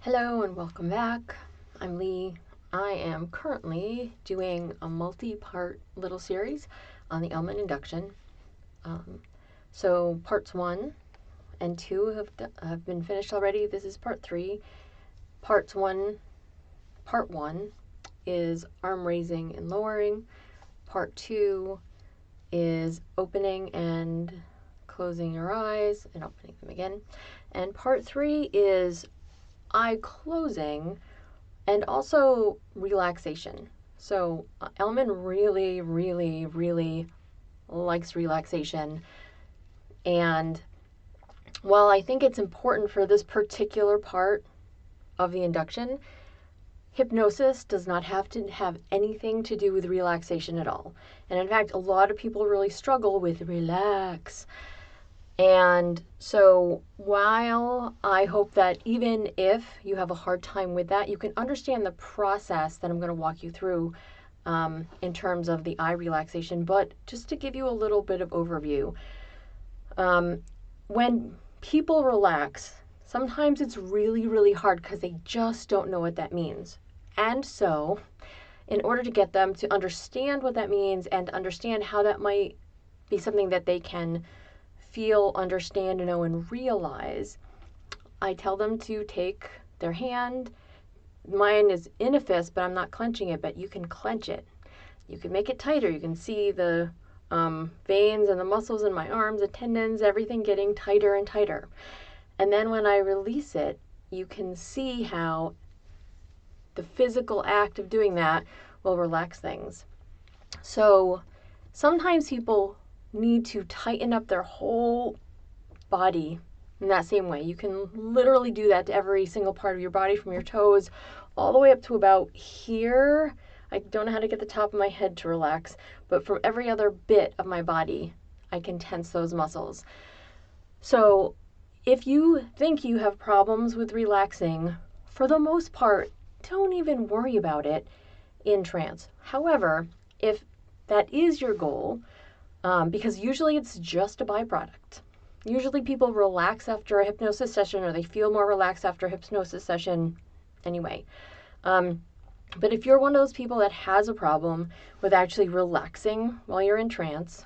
Hello and welcome back. I'm Lee. I am currently doing a multi-part little series on the Elman Induction. So parts 1 and 2 have been finished already. This is part 3. Part 1 is arm raising and lowering. Part 2 is opening and closing your eyes and opening them again. And part 3 is eye closing and also relaxation. So Elman really likes relaxation. And while I think it's important for this particular part of the induction, hypnosis does not have to have anything to do with relaxation at all. And in fact, a lot of people really struggle with relax. And so while I hope that even if you have a hard time with that, you can understand the process that I'm going to walk you through in terms of the eye relaxation. But just to give you a little bit of overview, when people relax, sometimes it's really hard because they just don't know what that means. And so in order to get them to understand what that means and understand how that might be something that they can feel, understand, know, and realize, I tell them to take their hand. Mine is in a fist, but I'm not clenching it, but you can clench it. You can make it tighter. You can see the veins and the muscles in my arms, the tendons, everything getting tighter and tighter. And then when I release it, you can see how the physical act of doing that will relax things. So sometimes people need to tighten up their whole body in that same way. You can literally do that to every single part of your body, from your toes all the way up to about here. I don't know how to get the top of my head to relax, but from every other bit of my body, I can tense those muscles. So if you think you have problems with relaxing, for the most part, don't even worry about it in trance. However, if that is your goal, because usually it's just a byproduct. Usually people relax after a hypnosis session, or they feel more relaxed after a hypnosis session anyway. But if you're one of those people that has a problem with actually relaxing while you're in trance,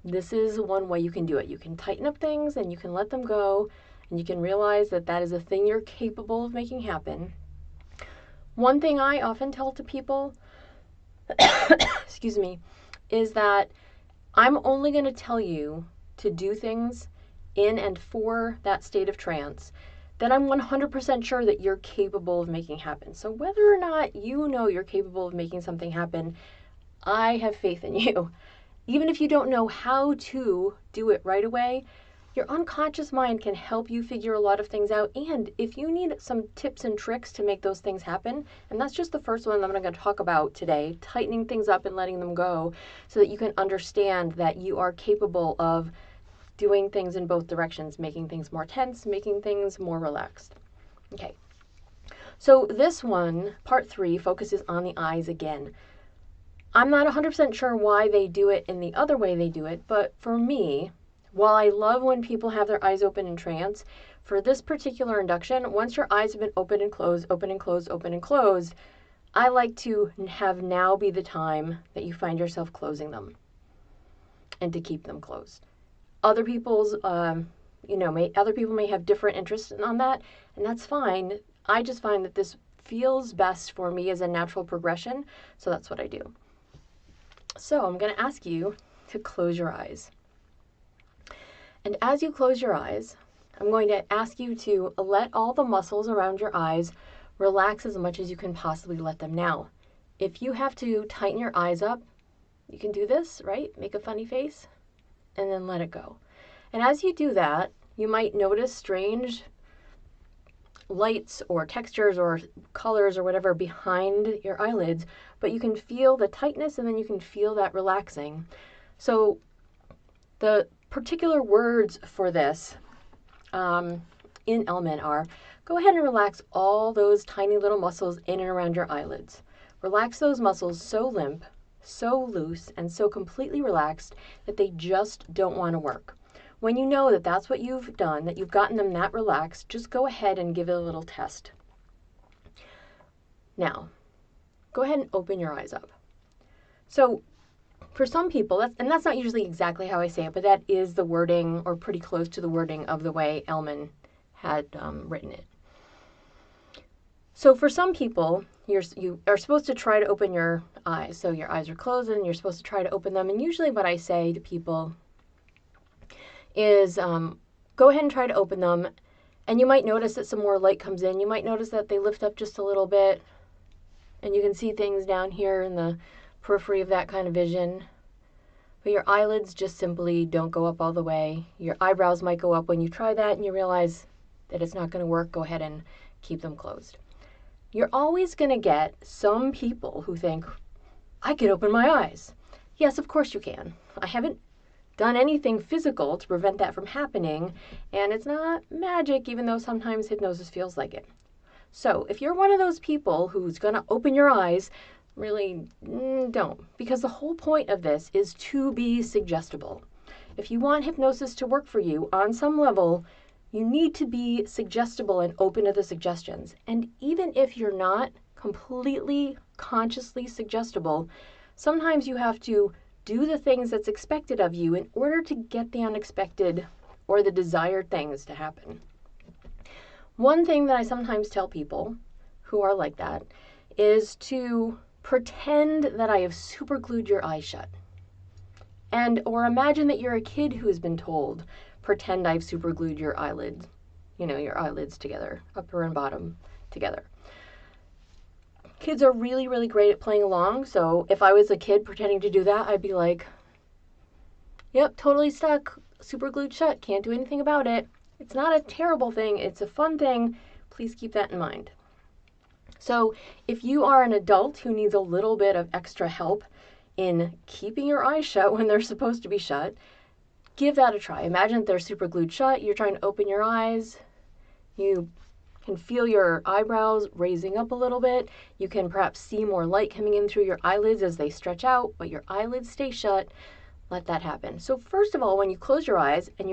this is one way you can do it. You can tighten up things and you can let them go, and you can realize that that is a thing you're capable of making happen. One thing I often tell to people, excuse me, is that I'm only going to tell you to do things in and for that state of trance that I'm 100% sure that you're capable of making happen. So whether or not you know you're capable of making something happen, I have faith in you. Even if you don't know how to do it right away, your unconscious mind can help you figure a lot of things out. And if you need some tips and tricks to make those things happen, and that's just the first one that I'm going to talk about today, tightening things up and letting them go, so that you can understand that you are capable of doing things in both directions, making things more tense, making things more relaxed. Okay, so this one, part 3, focuses on the eyes again. I'm not 100% sure why they do it in the other way they do it, but for me, while I love when people have their eyes open in trance, for this particular induction, once your eyes have been open and closed, open and closed, open and closed, I like to have now be the time that you find yourself closing them and to keep them closed. Other people's, other people may have different interests on that, and that's fine. I just find that this feels best for me as a natural progression, so that's what I do. So I'm going to ask you to close your eyes. And as you close your eyes, I'm going to ask you to let all the muscles around your eyes relax as much as you can possibly let them now. If you have to tighten your eyes up, you can do this, right? Make a funny face and then let it go. And as you do that, you might notice strange lights or textures or colors or whatever behind your eyelids, but you can feel the tightness and then you can feel that relaxing. So the particular words for this in Elman are, go ahead and relax all those tiny little muscles in and around your eyelids. Relax those muscles so limp, so loose, and so completely relaxed that they just don't want to work. When you know that that's what you've done, that you've gotten them that relaxed, just go ahead and give it a little test. Now, go ahead and open your eyes up. So for some people, that's not usually exactly how I say it, but that is the wording, or pretty close to the wording of the way Elman had written it. So for some people, you are supposed to try to open your eyes. So your eyes are closed and you're supposed to try to open them. And usually what I say to people is go ahead and try to open them. And you might notice that some more light comes in. You might notice that they lift up just a little bit. And you can see things down here in the periphery of that kind of vision. But your eyelids just simply don't go up all the way. Your eyebrows might go up when you try that and you realize that it's not going to work. Go ahead and keep them closed. You're always going to get some people who think, I can open my eyes. Yes, of course you can. I haven't done anything physical to prevent that from happening, and it's not magic, even though sometimes hypnosis feels like it. So if you're one of those people who's going to open your eyes, really don't, because the whole point of this is to be suggestible. If you want hypnosis to work for you on some level, you need to be suggestible and open to the suggestions. And even if you're not completely consciously suggestible, sometimes you have to do the things that's expected of you in order to get the unexpected or the desired things to happen. One thing that I sometimes tell people who are like that is to pretend that I have super glued your eyes shut. Or imagine that you're a kid who has been told, pretend I've super glued your eyelids, your eyelids together, upper and bottom together. Kids are really, really great at playing along. So if I was a kid pretending to do that, I'd be like, yep, totally stuck, super glued shut, can't do anything about it. It's not a terrible thing. It's a fun thing. Please keep that in mind. So if you are an adult who needs a little bit of extra help in keeping your eyes shut when they're supposed to be shut, give that a try. Imagine they're super glued shut. You're trying to open your eyes. You can feel your eyebrows raising up a little bit. You can perhaps see more light coming in through your eyelids as they stretch out, but your eyelids stay shut. Let that happen. So first of all, when you close your eyes and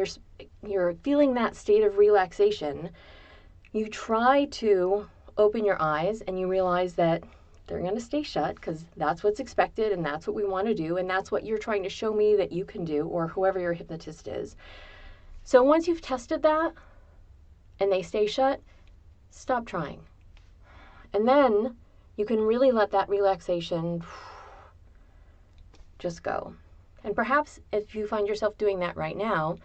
you're feeling that state of relaxation, you try to open your eyes and you realize that they're going to stay shut because that's what's expected and that's what we want to do and that's what you're trying to show me that you can do, or whoever your hypnotist is. So once you've tested that and they stay shut, stop trying. And then you can really let that relaxation just go. And perhaps if you find yourself doing that right now,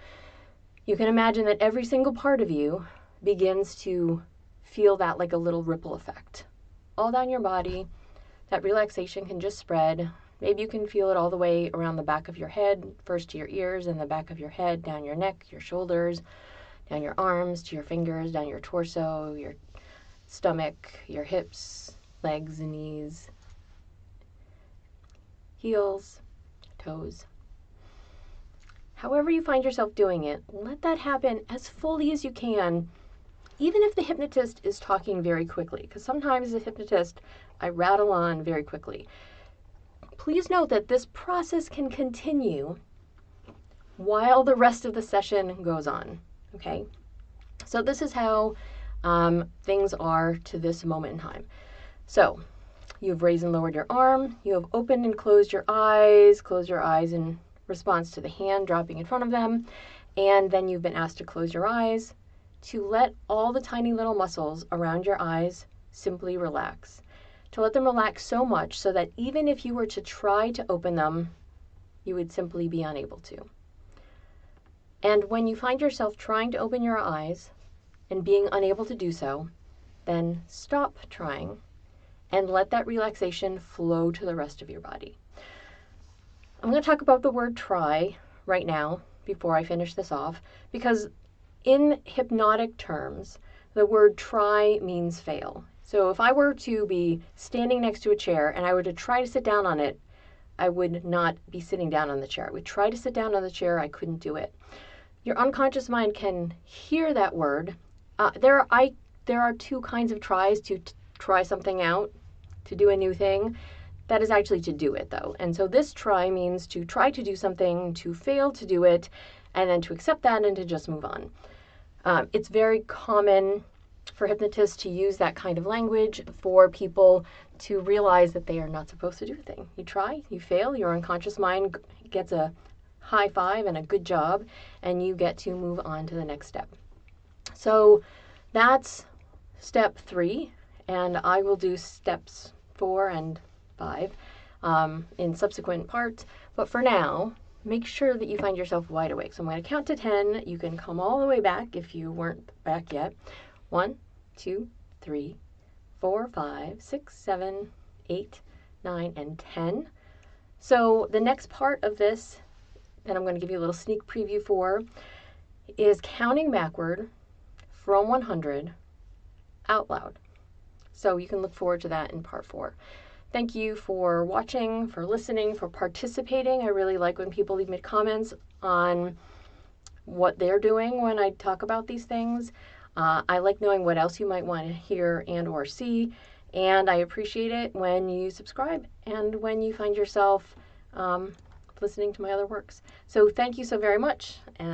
you can imagine that every single part of you begins to feel that like a little ripple effect all down your body. That relaxation can just spread. Maybe you can feel it all the way around the back of your head, first to your ears and the back of your head, down your neck, your shoulders, down your arms, to your fingers, down your torso, your stomach, your hips, legs and knees, heels, toes. However you find yourself doing it, let that happen as fully as you can, even if the hypnotist is talking very quickly, because sometimes as a hypnotist, I rattle on very quickly. Please note that this process can continue while the rest of the session goes on, okay? So this is how things are to this moment in time. So you've raised and lowered your arm, you have opened and closed your eyes in response to the hand dropping in front of them, and then you've been asked to close your eyes, to let all the tiny little muscles around your eyes simply relax. To let them relax so much so that even if you were to try to open them, you would simply be unable to. And when you find yourself trying to open your eyes and being unable to do so, then stop trying and let that relaxation flow to the rest of your body. I'm going to talk about the word try right now before I finish this off, because in hypnotic terms, the word try means fail. So if I were to be standing next to a chair and I were to try to sit down on it, I would not be sitting down on the chair. I would try to sit down on the chair, I couldn't do it. Your unconscious mind can hear that word. There are two kinds of tries: to try something out, to do a new thing. That is actually to do it, though. And so this try means to try to do something, to fail to do it, and then to accept that and to just move on. It's very common for hypnotists to use that kind of language for people to realize that they are not supposed to do a thing. You try, you fail, your unconscious mind gets a high five and a good job, and you get to move on to the next step. So that's step 3, and I will do steps 4 and 5 in subsequent parts. But for now, make sure that you find yourself wide awake. So I'm going to count to 10. You can come all the way back if you weren't back yet. 1, 2, 3, 4, 5, 6, 7, 8, 9, and 10. So the next part of this that I'm going to give you a little sneak preview for is counting backward from 100 out loud. So you can look forward to that in part 4. Thank you for watching, for listening, for participating. I really like when people leave me comments on what they're doing when I talk about these things. I like knowing what else you might want to hear and or see, and I appreciate it when you subscribe and when you find yourself listening to my other works. So thank you so very much, and